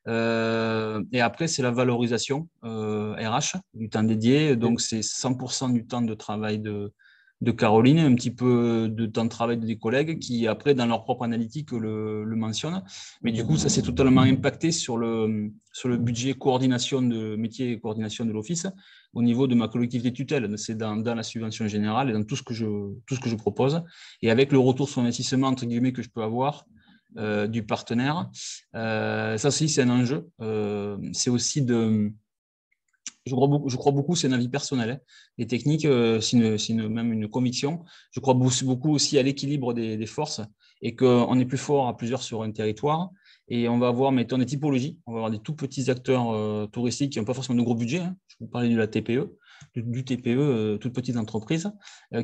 Et après, c'est la valorisation RH, du temps dédié. Donc c'est 100% du temps de travail de Caroline, un petit peu de temps de travail des collègues qui, après, dans leur propre analytique, le mentionnent. Mais du coup, ça s'est totalement impacté sur le budget coordination de métier et coordination de l'Office au niveau de ma collectivité tutelle. C'est dans la subvention générale et dans tout ce que je propose. Et avec le retour sur investissement, entre guillemets, que je peux avoir du partenaire, ça aussi, c'est un enjeu. C'est aussi je crois beaucoup, c'est un avis personnel. Hein. Les techniques, c'est même une conviction. Je crois beaucoup aussi à l'équilibre des forces et qu'on est plus fort à plusieurs sur un territoire. Et on va avoir, mettons, des typologies. On va avoir des tout petits acteurs touristiques qui n'ont pas forcément de gros budget. Hein. Je vous parlais de la TPE, du TPE, toute petite entreprise,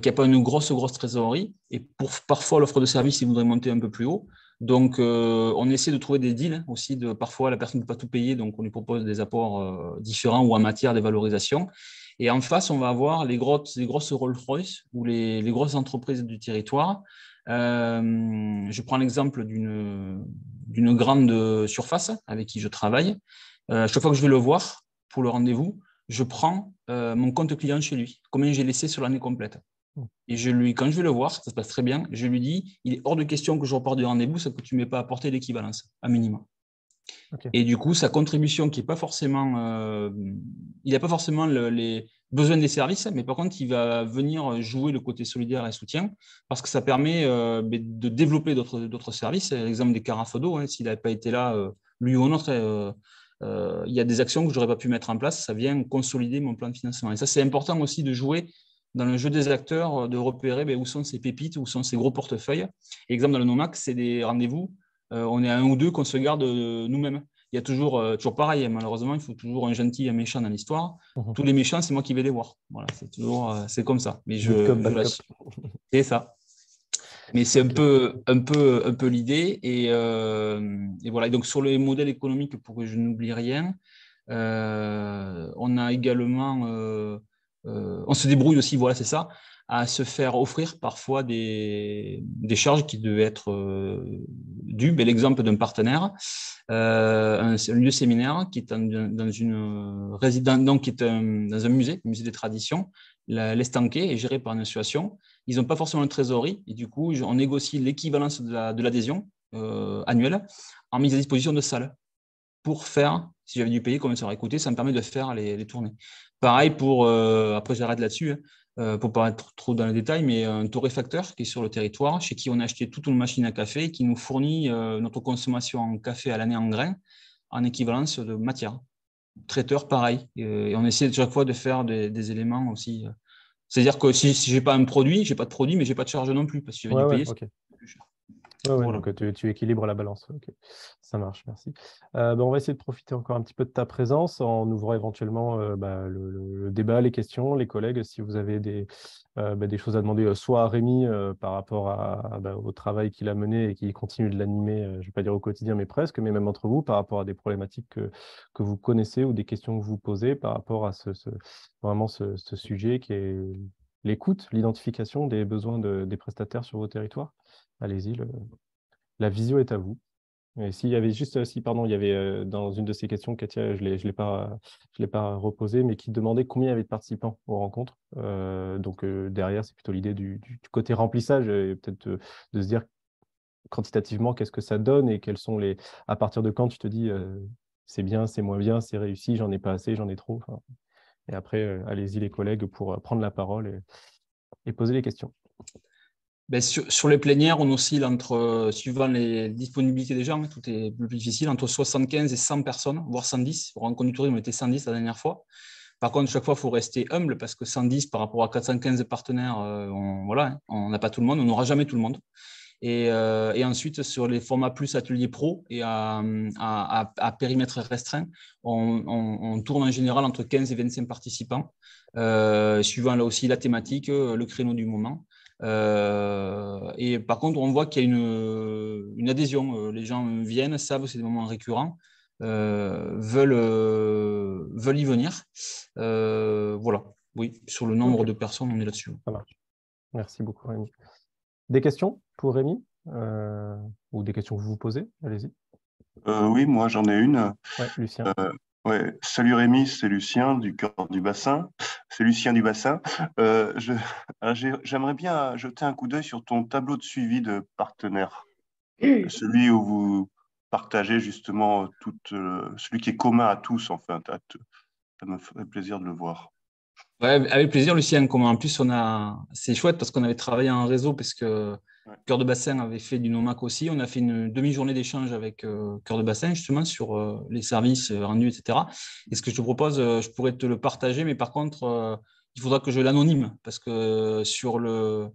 qui n'a pas une grosse trésorerie. Et parfois, l'offre de service, il voudrait monter un peu plus haut. Donc, on essaie de trouver des deals aussi. Parfois, la personne ne peut pas tout payer, donc on lui propose des apports différents ou en matière de valorisation. Et en face, on va avoir les grosses Rolls-Royce ou les grosses entreprises du territoire. Je prends l'exemple d'une grande surface avec qui je travaille. Chaque fois que je vais le voir pour le rendez-vous, je prends mon compte client chez lui, combien j'ai laissé sur l'année complète. Et quand je vais le voir, ça se passe très bien, je lui dis, il est hors de question que je reporte du rendez-vous, c'est que tu ne m'aies pas apporté l'équivalence, à minima. Ok. Et du coup, sa contribution qui est pas forcément, il n'a pas forcément les besoins des services, mais par contre, il va venir jouer le côté solidaire et soutien parce que ça permet de développer d'autres services. L'exemple des carafes d'eau, hein, s'il n'avait pas été là, lui ou un autre, il y a des actions que je n'aurais pas pu mettre en place. Ça vient consolider mon plan de financement. Et ça, c'est important aussi de jouer dans le jeu des acteurs, de repérer où sont ces pépites, où sont ces gros portefeuilles. Exemple, dans le NOMAC, c'est des rendez-vous. On est à un ou deux qu'on se garde nous-mêmes. Il y a toujours pareil, hein, malheureusement, il faut toujours un gentil et un méchant dans l'histoire. Tous les méchants, c'est moi qui vais les voir. Voilà, c'est toujours, c'est comme ça. Mais Good cop, bad cop. c'est ça. Mais c'est Ok. un peu l'idée. Et voilà. Et donc, sur les modèles économiques, pour que je n'oublie rien, on a également, on se débrouille aussi, voilà, c'est ça, à se faire offrir parfois des charges qui devaient être dues. L'exemple d'un partenaire, un lieu séminaire qui est dans une résidence, donc qui est dans un musée des traditions. L'Estanquet est géré par une association. Ils n'ont pas forcément de trésorerie et du coup, on négocie l'équivalence de l'adhésion annuelle en mise à disposition de salles pour faire, si j'avais dû payer, combien ça aurait coûté, ça me permet de faire les tournées. Pareil pour, après j'arrête là-dessus, pour ne pas être trop dans les détails, mais un torréfacteur qui est sur le territoire, chez qui on a acheté toute une machine à café et qui nous fournit notre consommation en café à l'année en grains en équivalence de matière. Traiteur, pareil. Et on essaie chaque fois de faire des éléments aussi. C'est-à-dire que si je n'ai pas un produit, je n'ai pas de produit, mais je n'ai pas de charge non plus, parce que si j'avais Ouais, dû ouais, payer, c'est ok. plus cher. Ouais, Voilà. donc tu équilibres la balance. Ok. Ça marche, merci. On va essayer de profiter encore un petit peu de ta présence en ouvrant éventuellement le débat, les questions, les collègues, si vous avez des choses à demander, soit à Rémi par rapport au travail qu'il a mené et qui continue de l'animer, je ne vais pas dire au quotidien, mais presque, mais même entre vous, par rapport à des problématiques que vous connaissez ou des questions que vous posez par rapport à vraiment ce sujet qui est l'écoute, l'identification des besoins des prestataires sur vos territoires. Allez-y, la visio est à vous. Et s'il y avait juste, si, pardon, il y avait dans une de ces questions, Katia, je l'ai pas reposée, mais qui demandait combien il y avait de participants aux rencontres. Derrière, c'est plutôt l'idée du côté remplissage, et peut-être de se dire quantitativement qu'est-ce que ça donne et quels sont à partir de quand tu te dis c'est bien, c'est moins bien, c'est réussi, j'en ai pas assez, j'en ai trop. Enfin, et après, allez-y les collègues pour prendre la parole et poser les questions. Sur les plénières, on oscille entre, suivant les disponibilités des gens, tout est plus difficile, entre 75 et 100 personnes, voire 110. Pour Rencontre du Tourisme, on était 110 la dernière fois. Par contre, chaque fois, il faut rester humble parce que 110 par rapport à 415 partenaires, on n'a pas tout le monde, on n'aura jamais tout le monde. Et ensuite, sur les formats plus atelier pro et à périmètre restreint, on tourne en général entre 15 et 25 participants, suivant là aussi la thématique, le créneau du moment. Et par contre, on voit qu'il y a une adhésion. Les gens viennent, savent que c'est des moments récurrents, veulent y venir. Voilà. Oui, sur le nombre Ok, de personnes, on est là-dessus. ça marche. Merci beaucoup, Rémi. Des questions pour Rémi ou des questions que vous vous posez? Allez-y. Oui, moi j'en ai une. Ouais, Lucien. Ouais. Salut Rémi, c'est Lucien du cœur du bassin. C'est Lucien du bassin. J'aimerais bien jeter un coup d'œil sur ton tableau de suivi de partenaires, celui où vous partagez justement celui qui est commun à tous, enfin. Ça me ferait plaisir de le voir. Ouais, avec plaisir, Lucien. Comme en plus, c'est chouette parce qu'on avait travaillé en réseau parce que Ouais. Cœur de Bassin avait fait du NOMAC aussi. On a fait une demi-journée d'échange avec Cœur de Bassin justement sur les services rendus, etc. Et ce que je te propose, je pourrais te le partager, mais par contre, il faudra que je l'anonyme parce que sur le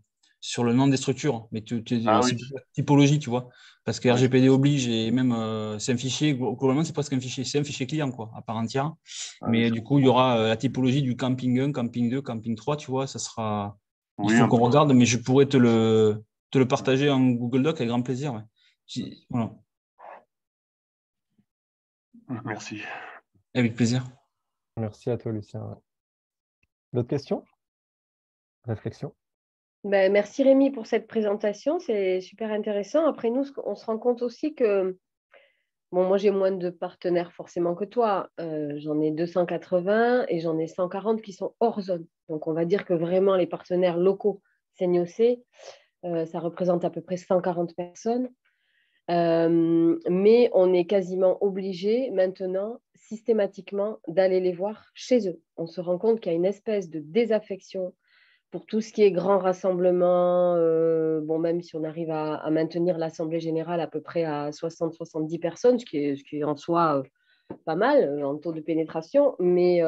nom des structures, mais Ah c'est oui. plutôt la typologie, tu vois. Parce que Oui. RGPD oblige et même c'est un fichier, globalement, c'est presque un fichier, c'est un fichier client, quoi, à part entière. Ah oui, Mais je du coup, il y comprends. aura la typologie du camping 1, camping 2, camping 3, tu vois, ça sera. Il Oui, faut un qu'on peu. regarde, mais je pourrais te le partager en Google Doc avec grand plaisir. Ouais. Voilà, Merci. avec plaisir. Merci à toi, Lucien. D'autres questions? Réflexion? Merci Rémi pour cette présentation, c'est super intéressant. Après nous, on se rend compte aussi que, bon, moi j'ai moins de partenaires forcément que toi. J'en ai 280 et j'en ai 140 qui sont hors zone. Donc on va dire que vraiment les partenaires locaux Seignocé. Ça représente à peu près 140 personnes. Mais on est quasiment obligé maintenant, systématiquement, d'aller les voir chez eux. On se rend compte qu'il y a une espèce de désaffection pour tout ce qui est grand rassemblement. Bon, même si on arrive à maintenir l'Assemblée générale à peu près à 60-70 personnes, ce qui est en soi pas mal en taux de pénétration, mais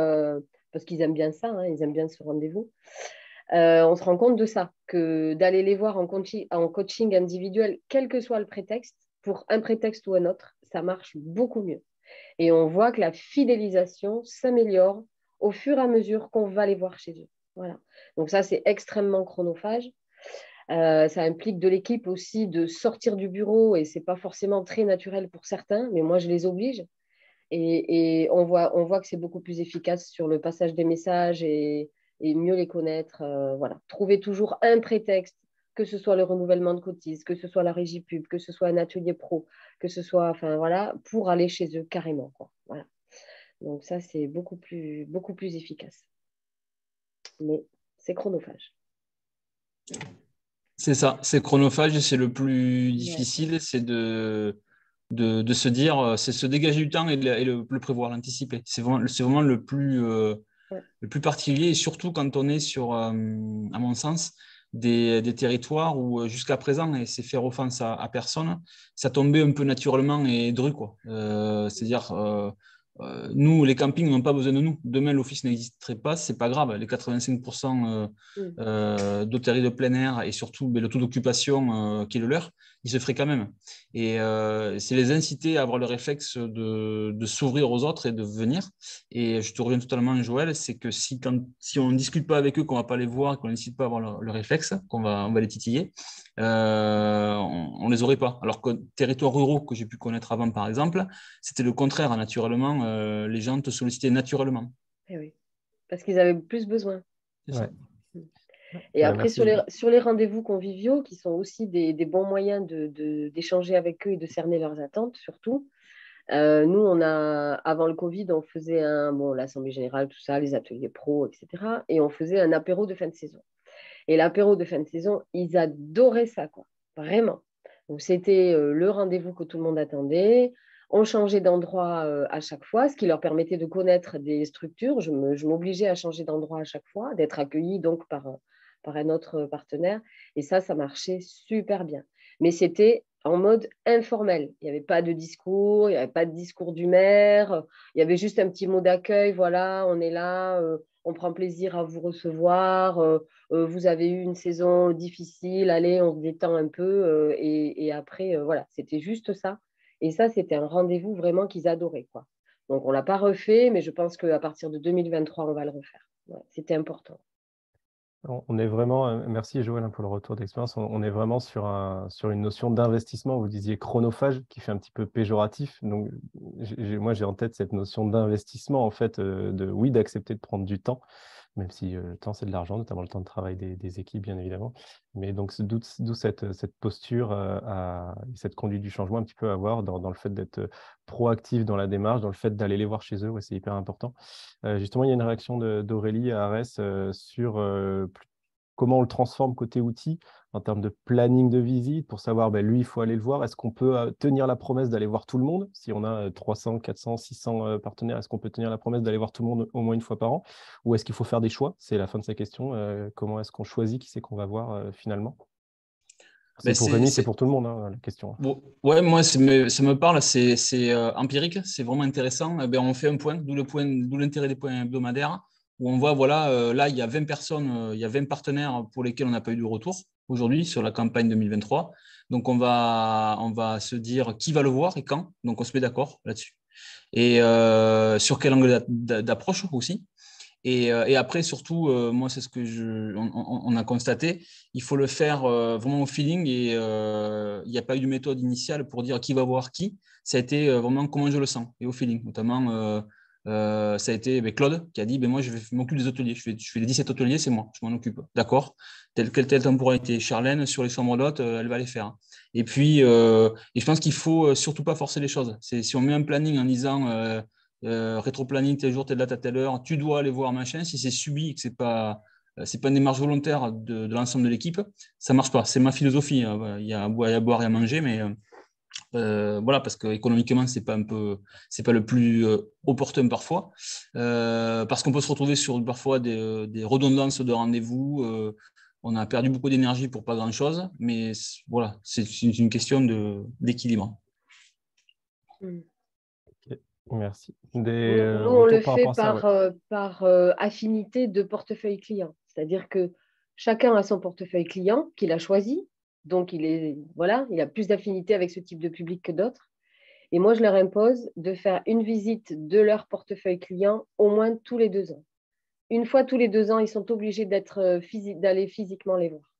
parce qu'ils aiment bien ça, hein, ils aiment bien ce rendez-vous. On se rend compte de ça, que d'aller les voir en coaching individuel, quel que soit le prétexte, pour un prétexte ou un autre, ça marche beaucoup mieux. Et on voit que la fidélisation s'améliore au fur et à mesure qu'on va les voir chez eux. Voilà. Donc ça, c'est extrêmement chronophage. Ça implique de l'équipe aussi de sortir du bureau et ce n'est pas forcément très naturel pour certains, mais moi, je les oblige. Et on voit que c'est beaucoup plus efficace sur le passage des messages et mieux les connaître. Voilà. Trouver toujours un prétexte, que ce soit le renouvellement de cotises, que ce soit la régie pub, que ce soit un atelier pro, que ce soit, enfin voilà, pour aller chez eux carrément, quoi. Voilà. Donc ça, c'est beaucoup plus efficace. Mais c'est chronophage. C'est ça, c'est chronophage et c'est le plus difficile, c'est de se dire, c'est se dégager du temps et le prévoir, l'anticiper. C'est vraiment le plus particulier, et surtout quand on est sur, à mon sens, des territoires où jusqu'à présent, et c'est faire offense à personne, ça tombait un peu naturellement et dru, quoi. C'est-à-dire, nous, les campings n'ont pas besoin de nous. Demain, l'office n'existerait pas, c'est pas grave. Les 85% d'hôtellerie de plein air et surtout le taux d'occupation qui est le leur, il se ferait quand même. Et c'est les inciter à avoir le réflexe de s'ouvrir aux autres et de venir. Et je te reviens totalement, Joël, c'est que si on ne discute pas avec eux, qu'on ne va pas les voir, qu'on n'incite pas à avoir le réflexe, on va les titiller, on ne les aurait pas. Alors que territoires ruraux que j'ai pu connaître avant, par exemple, c'était le contraire. Naturellement, les gens te sollicitaient naturellement. Et oui, parce qu'ils avaient plus besoin. Ouais. Et après, sur les rendez-vous conviviaux, qui sont aussi des bons moyens d'échanger avec eux et de cerner leurs attentes, surtout. Nous, avant le Covid, on faisait l'Assemblée générale, tout ça, les ateliers pro, etc. Et on faisait un apéro de fin de saison. Et l'apéro de fin de saison, ils adoraient ça, quoi. Vraiment. Donc, c'était le rendez-vous que tout le monde attendait. On changeait d'endroit à chaque fois, ce qui leur permettait de connaître des structures. Je m'obligeais à changer d'endroit à chaque fois, d'être accueillie donc par un autre partenaire. Et ça marchait super bien. Mais c'était en mode informel. Il n'y avait pas de discours, il n'y avait pas de discours du maire. Il y avait juste un petit mot d'accueil. Voilà, on est là, on prend plaisir à vous recevoir. Vous avez eu une saison difficile, allez, on se détend un peu. Et après, voilà, c'était juste ça. Et ça, c'était un rendez-vous vraiment qu'ils adoraient, quoi. Donc, on ne l'a pas refait, mais je pense qu'à partir de 2023, on va le refaire. Ouais, c'était important. On est vraiment, merci Joël pour le retour d'expérience, on est vraiment sur une notion d'investissement, vous disiez chronophage, qui fait un petit peu péjoratif. Donc, moi, j'ai en tête cette notion d'investissement, en fait, d'accepter de prendre du temps, même si le temps, c'est de l'argent, notamment le temps de travail des équipes, bien évidemment. Mais donc, d'où cette posture, cette conduite du changement un petit peu à avoir dans le fait d'être proactif dans la démarche, dans le fait d'aller les voir chez eux, ouais, c'est hyper important. Justement, il y a une réaction d'Aurélie à Arès sur comment on le transforme côté outils en termes de planning de visite pour savoir, lui, il faut aller le voir. Est-ce qu'on peut tenir la promesse d'aller voir tout le monde? Si on a 300, 400, 600 partenaires, est-ce qu'on peut tenir la promesse d'aller voir tout le monde au moins une fois par an? Ou est-ce qu'il faut faire des choix? C'est la fin de sa question. Comment est-ce qu'on choisit qui c'est qu'on va voir finalement? C'est pour Rémi, c'est pour tout le monde, hein, la question. Bon, ouais, moi, ça me parle, c'est empirique, c'est vraiment intéressant. On fait un point, d'où l'intérêt des points hebdomadaires, où on voit, voilà, là, il y a 20 personnes, il y a 20 partenaires pour lesquels on n'a pas eu de retour aujourd'hui sur la campagne 2023. Donc, on va se dire qui va le voir et quand. Donc, on se met d'accord là-dessus. Et sur quel angle d'approche aussi. Et après, surtout, moi, c'est ce que on a constaté, il faut le faire vraiment au feeling et il n'y a pas eu de méthode initiale pour dire qui va voir qui. Ça a été vraiment comment je le sens et au feeling. Notamment, ça a été Claude qui a dit moi, je vais m'occuper des ateliers. Je fais les 17 ateliers, c'est moi, je m'en occupe. D'accord. Telle temporalité. Charlène, sur les chambres d'hôtes, elle va les faire. Et puis, et je pense qu'il ne faut surtout pas forcer les choses. Si on met un planning en disant rétro-planning, tel jour, telle date à telle heure, tu dois aller voir machin. Si c'est subi et que c'est pas c'est pas une démarche volontaire de l'ensemble de l'équipe, ça marche pas. C'est ma philosophie, hein. Voilà, il y a à boire et à manger, mais voilà, parce qu'économiquement, c'est pas le plus opportun parfois, parce qu'on peut se retrouver sur parfois des redondances de rendez-vous. On a perdu beaucoup d'énergie pour pas grand-chose, mais voilà, c'est une question d'équilibre. Okay, merci. Nous, on le fait par affinité de portefeuille client. C'est-à-dire que chacun a son portefeuille client qu'il a choisi. Donc, il a plus d'affinité avec ce type de public que d'autres. Et moi, je leur impose de faire une visite de leur portefeuille client au moins tous les 2 ans. Une fois tous les 2 ans, ils sont obligés d'aller physiquement les voir.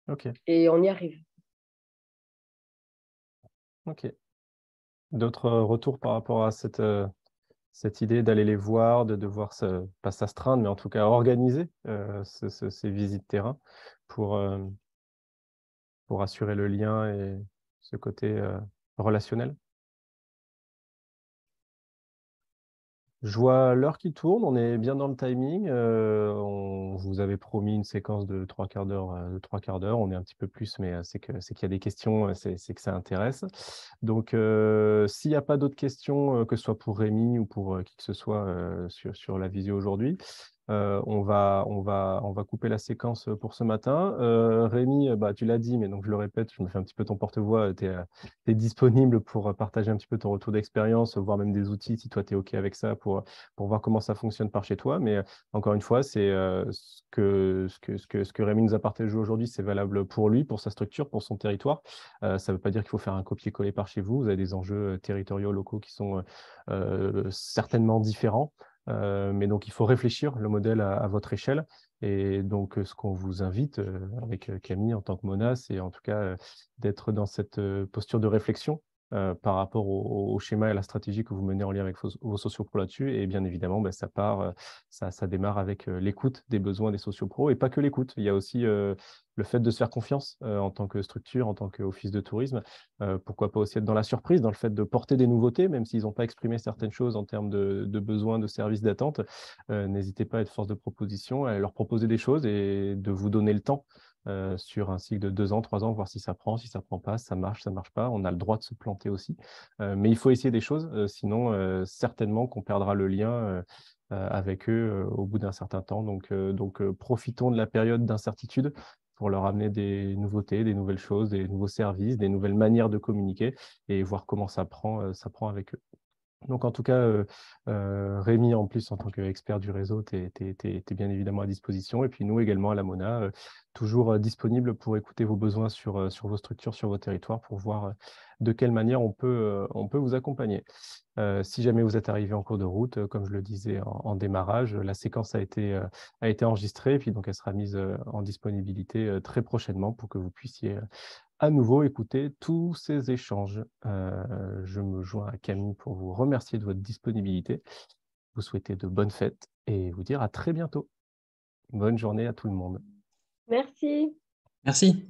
Ok. Et on y arrive. Ok. D'autres retours par rapport à cette idée d'aller les voir, de devoir pas s'astreindre, mais en tout cas organiser ces visites terrain pour assurer le lien et ce côté relationnel? Je vois l'heure qui tourne, on est bien dans le timing. On vous avait promis une séquence de 3/4 d'heure. On est un petit peu plus, mais c'est qu'il y a des questions, c'est que ça intéresse. Donc, s'il n'y a pas d'autres questions, que ce soit pour Rémi ou pour qui que ce soit sur la visio aujourd'hui, on va couper la séquence pour ce matin. Rémi, tu l'as dit, mais donc je le répète, je me fais un petit peu ton porte-voix. Tu es disponible pour partager un petit peu ton retour d'expérience, voire même des outils, si toi tu es OK avec ça, pour voir comment ça fonctionne par chez toi. Mais encore une fois, c'est ce que Rémi nous a partagé aujourd'hui, c'est valable pour lui, pour sa structure, pour son territoire. Ça ne veut pas dire qu'il faut faire un copier-coller par chez vous. Vous avez des enjeux territoriaux locaux qui sont certainement différents. Mais donc, il faut réfléchir le modèle à votre échelle. Et donc, ce qu'on vous invite avec Camille en tant que Mona, c'est en tout cas d'être dans cette posture de réflexion par rapport au schéma et à la stratégie que vous menez en lien avec vos sociopros là-dessus. Et bien évidemment, ça démarre avec l'écoute des besoins des sociopros. Et pas que l'écoute, il y a aussi le fait de se faire confiance en tant que structure, en tant qu'office de tourisme. Pourquoi pas aussi être dans la surprise, dans le fait de porter des nouveautés, même s'ils n'ont pas exprimé certaines choses en termes de besoins, de services, d'attente. N'hésitez pas à être force de proposition, à leur proposer des choses et de vous donner le temps sur un cycle de 2 ans, 3 ans, voir si ça prend pas, ça marche pas. On a le droit de se planter aussi. Mais il faut essayer des choses, sinon certainement qu'on perdra le lien avec eux au bout d'un certain temps. Donc, profitons de la période d'incertitude pour leur amener des nouveautés, des nouvelles choses, des nouveaux services, des nouvelles manières de communiquer et voir comment ça prend avec eux. Donc, en tout cas, Rémi, en plus, en tant qu'expert du réseau, tu es bien évidemment à disposition. Et puis nous également à la Mona, toujours disponible pour écouter vos besoins sur vos structures, sur vos territoires, pour voir de quelle manière on peut vous accompagner. Si jamais vous êtes arrivé en cours de route, comme je le disais en démarrage, la séquence a été enregistrée, et puis donc elle sera mise en disponibilité très prochainement pour que vous puissiez à nouveau écouter tous ces échanges. Je me joins à Camille pour vous remercier de votre disponibilité, vous souhaiter de bonnes fêtes et vous dire à très bientôt. Bonne journée à tout le monde. Merci. Merci.